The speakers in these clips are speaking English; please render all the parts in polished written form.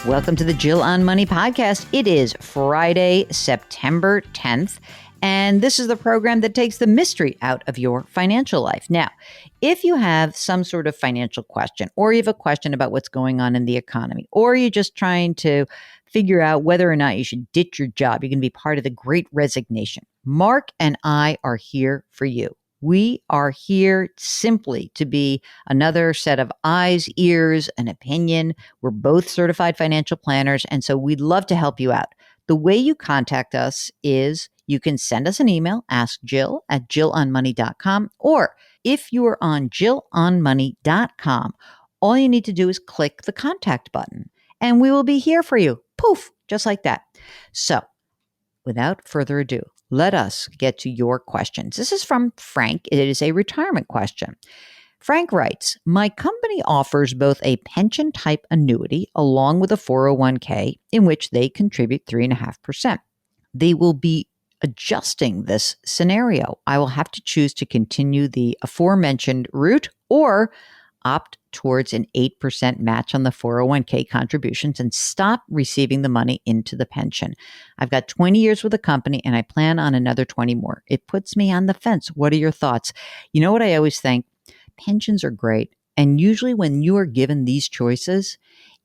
Welcome to the Jill on Money podcast. It is Friday, September 10th, and this is the program that takes the mystery out of your financial life. Now, if you have some sort of financial question, or you have a question about what's going on in the economy, or you're just trying to figure out whether or not you should ditch your job, you're going to be part of the Great Resignation. Mark and I are here for you. We are here simply to be another set of eyes, ears, and opinion. We're both certified financial planners, and so we'd love to help you out. The way you contact us is you can send us an email, askjill@jillonmoney.com, or if you are on jillonmoney.com, all you need to do is click the contact button, and we will be here for you. Poof, just like that. So, without further ado, let us get to your questions. This is from Frank. It is a retirement question. Frank writes, my company offers both a pension type annuity along with a 401k in which they contribute 3.5%. They will be adjusting this scenario. I will have to choose to continue the aforementioned route or opt towards an 8% match on the 401k contributions and stop receiving the money into the pension. I've got 20 years with the company and I plan on another 20 more. It puts me on the fence. What are your thoughts? You know what I always think? Pensions are great. And usually when you are given these choices,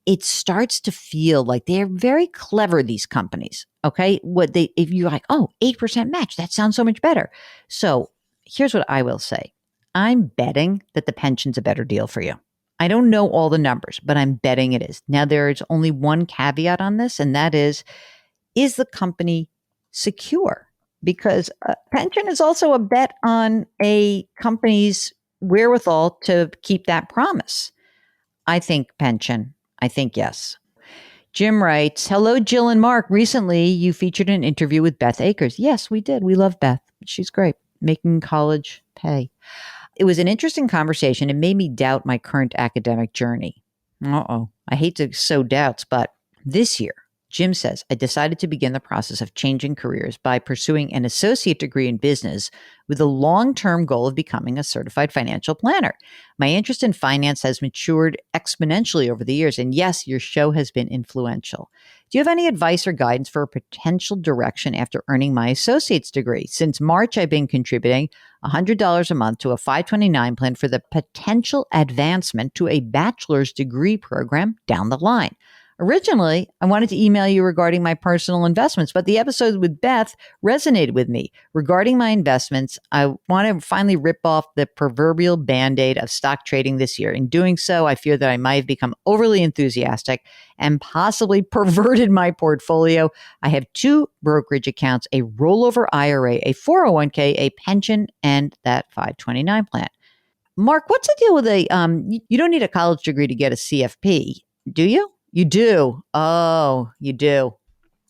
it starts to feel like they're very clever, these companies. Okay. If you're like, oh, 8% match, that sounds so much better. So here's what I will say. I'm betting that the pension's a better deal for you. I don't know all the numbers, but I'm betting it is. Now, there is only one caveat on this, and that is the company secure? Because a pension is also a bet on a company's wherewithal to keep that promise. I think pension. I think yes. Jim writes, hello, Jill and Mark. Recently, you featured an interview with Beth Akers. Yes, we did. We love Beth. She's great. Making college pay. It was an interesting conversation. It made me doubt my current academic journey. I hate to sow doubts, but this year, Jim says, I decided to begin the process of changing careers by pursuing an associate degree in business with the long-term goal of becoming a certified financial planner. My interest in finance has matured exponentially over the years, and yes, your show has been influential. Do you have any advice or guidance for a potential direction after earning my associate's degree? Since March, I've been contributing $100 a month to a 529 plan for the potential advancement to a bachelor's degree program down the line. Originally, I wanted to email you regarding my personal investments, but the episode with Beth resonated with me. Regarding my investments, I want to finally rip off the proverbial Band-Aid of stock trading this year. In doing so, I fear that I might have become overly enthusiastic and possibly perverted my portfolio. I have 2 brokerage accounts, a rollover IRA, a 401k, a pension, and that 529 plan. Mark, what's the deal with you don't need a college degree to get a CFP, do you? You do. Oh, you do.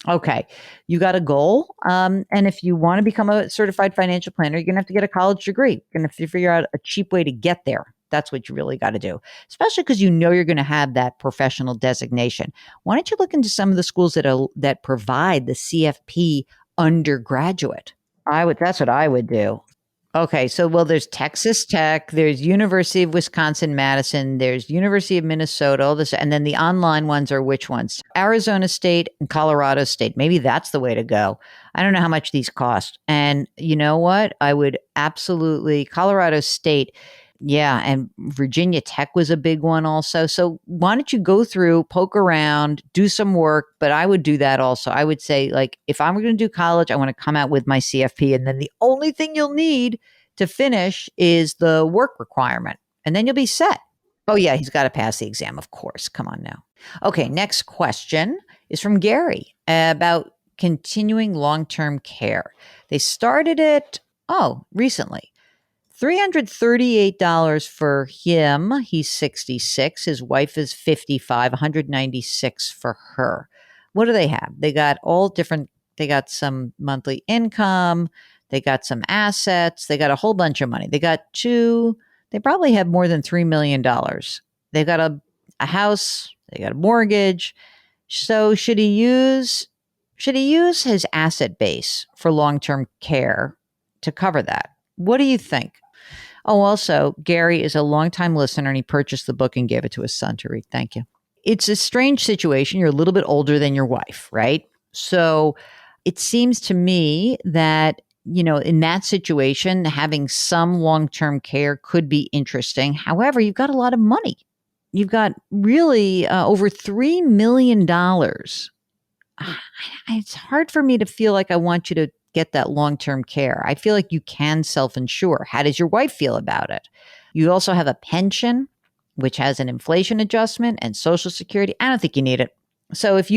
Okay. You got a goal. And if you want to become a certified financial planner, you're going to have to get a college degree. You're going to have to figure out a cheap way to get there. That's what you really got to do, especially because you know you're going to have that professional designation. Why don't you look into some of the schools that provide the CFP undergraduate? That's what I would do. Okay, so there's Texas Tech, there's University of Wisconsin-Madison, there's University of Minnesota, all this, and then the online ones are which ones? Arizona State and Colorado State. Maybe that's the way to go. I don't know how much these cost. And you know what? I would absolutely, Colorado State, yeah, and Virginia Tech was a big one also. So why don't you go through, poke around, do some work, but I would do that also. I would say, like, if I'm going to do college, I want to come out with my CFP, and then the only thing you'll need to finish is the work requirement, and then you'll be set. Oh yeah, he's got to pass the exam, of course. Come on now. Okay, next question is from Gary about continuing long-term care. They started it, recently. $338 for him. He's 66. His wife is 55, 196 for her. What do they have? They got they got some monthly income. They got some assets. They got a whole bunch of money. They probably have more than $3 million. They've got a house. They got a mortgage. So should he use his asset base for long-term care to cover that? What do you think? Oh, also, Gary is a longtime listener and he purchased the book and gave it to his son to read. Thank you. it's a strange situation. You're a little bit older than your wife, right? So it seems to me that, in that situation, having some long-term care could be interesting. However, you've got a lot of money. You've got really over $3 million. It's hard for me to feel like I want you to get that long-term care. I feel like you can self-insure. How does your wife feel about it? You also have a pension, which has an inflation adjustment, and Social Security. I don't think you need it. So if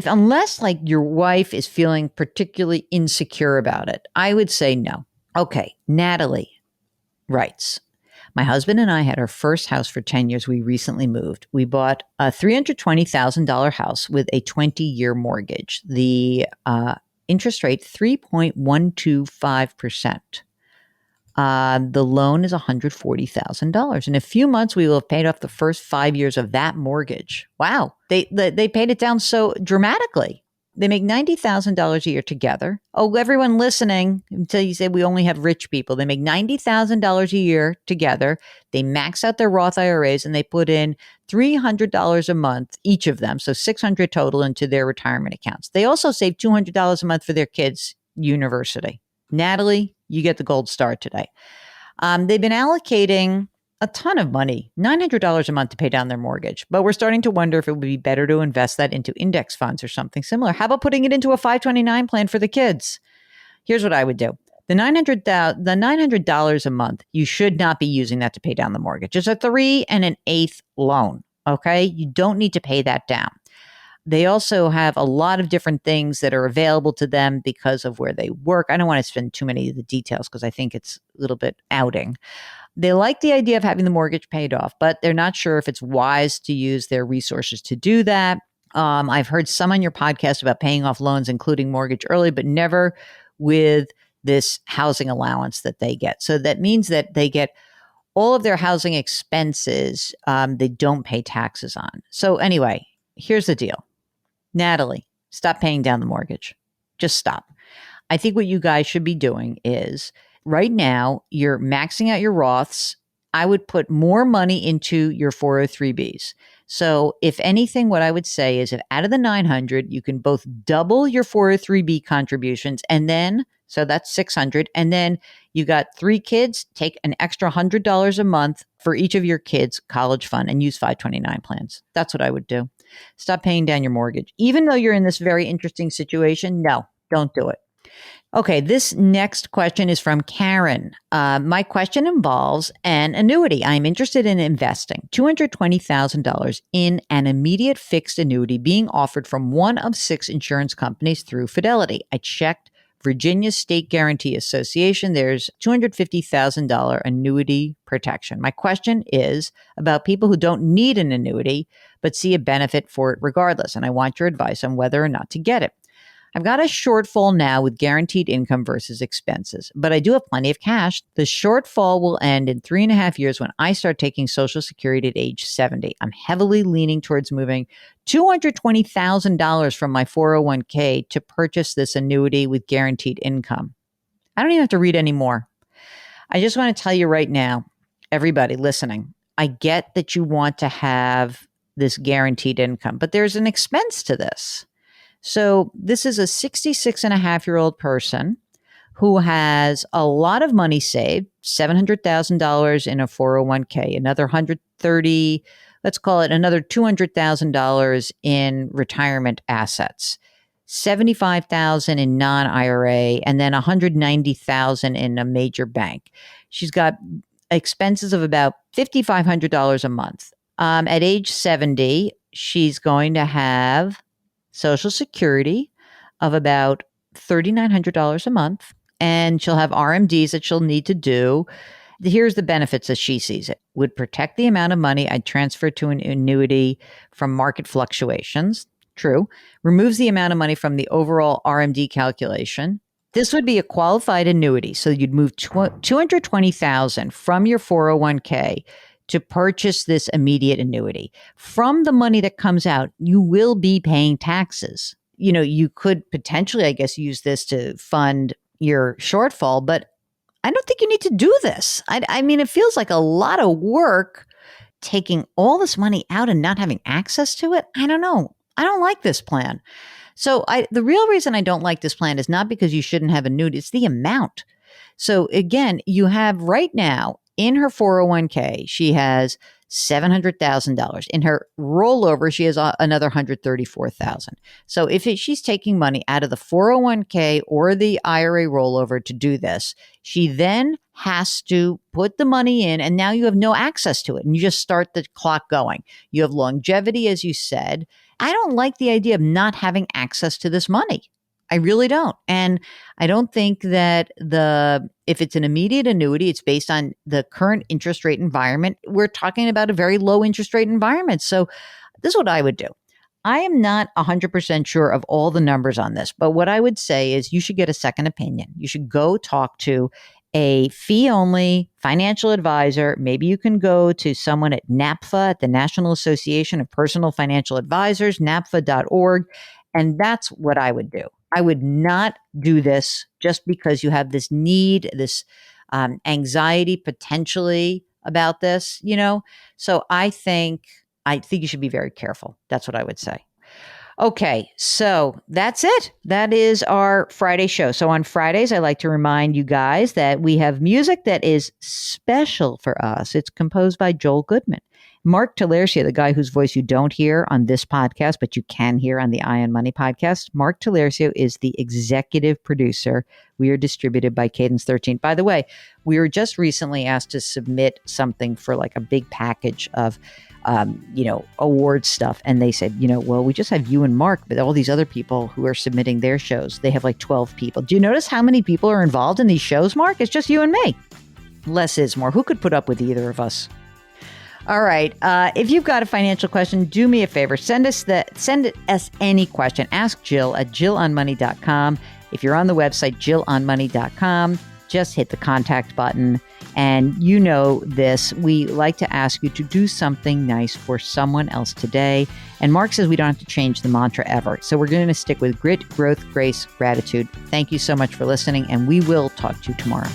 unless like your wife is feeling particularly insecure about it, I would say no. Okay, Natalie writes, my husband and I had our first house for 10 years. We recently moved. We bought a $320,000 house with a 20-year mortgage. The interest rate, 3.125%. The loan is $140,000. In a few months, we will have paid off the first 5 years of that mortgage. Wow. They paid it down so dramatically. They make $90,000 a year together. Oh, everyone listening, until you say we only have rich people. They make $90,000 a year together. They max out their Roth IRAs and they put in $300 a month, each of them. So $600 total into their retirement accounts. They also save $200 a month for their kids' university. Natalie, you get the gold star today. They've been allocating a ton of money, $900 a month to pay down their mortgage. But we're starting to wonder if it would be better to invest that into index funds or something similar. How about putting it into a 529 plan for the kids? Here's what I would do. The $900 a month, you should not be using that to pay down the mortgage. It's a 3 1/8 loan. Okay. You don't need to pay that down. They also have a lot of different things that are available to them because of where they work. I don't want to spend too many of the details because I think it's a little bit outing. They like the idea of having the mortgage paid off, but they're not sure if it's wise to use their resources to do that. I've heard some on your podcast about paying off loans, including mortgage early, but never with this housing allowance that they get. So that means that they get all of their housing expenses they don't pay taxes on. So anyway, here's the deal. Natalie, stop paying down the mortgage. Just stop. I think what you guys should be doing is right now, you're maxing out your Roths. I would put more money into your 403Bs. So if anything, what I would say is if out of the 900, you can both double your 403B contributions and then, so that's 600. And then you got 3 kids, take an extra $100 a month for each of your kids' college fund and use 529 plans. That's what I would do. Stop paying down your mortgage. Even though you're in this very interesting situation, no, don't do it. Okay, this next question is from Karen. My question involves an annuity. I'm interested in investing $220,000 in an immediate fixed annuity being offered from one of 6 insurance companies through Fidelity. I checked Virginia State Guarantee Association. There's $250,000 annuity protection. My question is about people who don't need an annuity but see a benefit for it regardless, and I want your advice on whether or not to get it. I've got a shortfall now with guaranteed income versus expenses, but I do have plenty of cash. The shortfall will end in 3.5 years when I start taking Social Security at age 70. I'm heavily leaning towards moving $220,000 from my 401k to purchase this annuity with guaranteed income. I don't even have to read any more. I just want to tell you right now, everybody listening, I get that you want to have this guaranteed income, but there's an expense to this. So this is a 66-and-a-half-year-old person who has a lot of money saved, $700,000 in a 401k, another $130,000, let's call it another $200,000 in retirement assets, $75,000 in non-IRA, and then $190,000 in a major bank. She's got expenses of about $5,500 a month. At age 70, she's going to have Social Security of about $3,900 a month, and she'll have RMDs that she'll need to do. Here's the benefits as she sees it. Would protect the amount of money I'd transfer to an annuity from market fluctuations. True. Removes the amount of money from the overall RMD calculation. This would be a qualified annuity. So you'd move $220,000 from your 401k to purchase this immediate annuity. From the money that comes out, you will be paying taxes. You could potentially, I guess, use this to fund your shortfall, but I don't think you need to do this. I mean, it feels like a lot of work taking all this money out and not having access to it, I don't know. I don't like this plan. So the real reason I don't like this plan is not because you shouldn't have annuity, it's the amount. So again, you have right now in her 401k, she has $700,000. In her rollover, she has another $134,000. So if she's taking money out of the 401k or the IRA rollover to do this, she then has to put the money in, and now you have no access to it, and you just start the clock going. You have longevity, as you said. I don't like the idea of not having access to this money. I really don't. And I don't think that if it's an immediate annuity, it's based on the current interest rate environment. We're talking about a very low interest rate environment. So this is what I would do. I am not 100% sure of all the numbers on this, but what I would say is you should get a second opinion. You should go talk to a fee-only financial advisor. Maybe you can go to someone at NAPFA, at the National Association of Personal Financial Advisors, napfa.org, and that's what I would do. I would not do this just because you have this need, this anxiety potentially about this, So I think you should be very careful. That's what I would say. Okay, so that's it. That is our Friday show. So on Fridays, I like to remind you guys that we have music that is special for us. It's composed by Joel Goodman. Mark Talercia, the guy whose voice you don't hear on this podcast, but you can hear on the Eye on Money podcast. Mark Talercia is the executive producer. We are distributed by Cadence 13. By the way, we were just recently asked to submit something for like a big package of award stuff. And they said, well, we just have you and Mark, but all these other people who are submitting their shows, they have like 12 people. Do you notice how many people are involved in these shows, Mark? It's just you and me. Less is more. Who could put up with either of us? All right. If you've got a financial question, do me a favor. Send us any question. Ask Jill at jillonmoney.com. If you're on the website, jillonmoney.com, just hit the contact button. And you know this, we like to ask you to do something nice for someone else today. And Mark says we don't have to change the mantra ever. So we're going to stick with grit, growth, grace, gratitude. Thank you so much for listening, and we will talk to you tomorrow.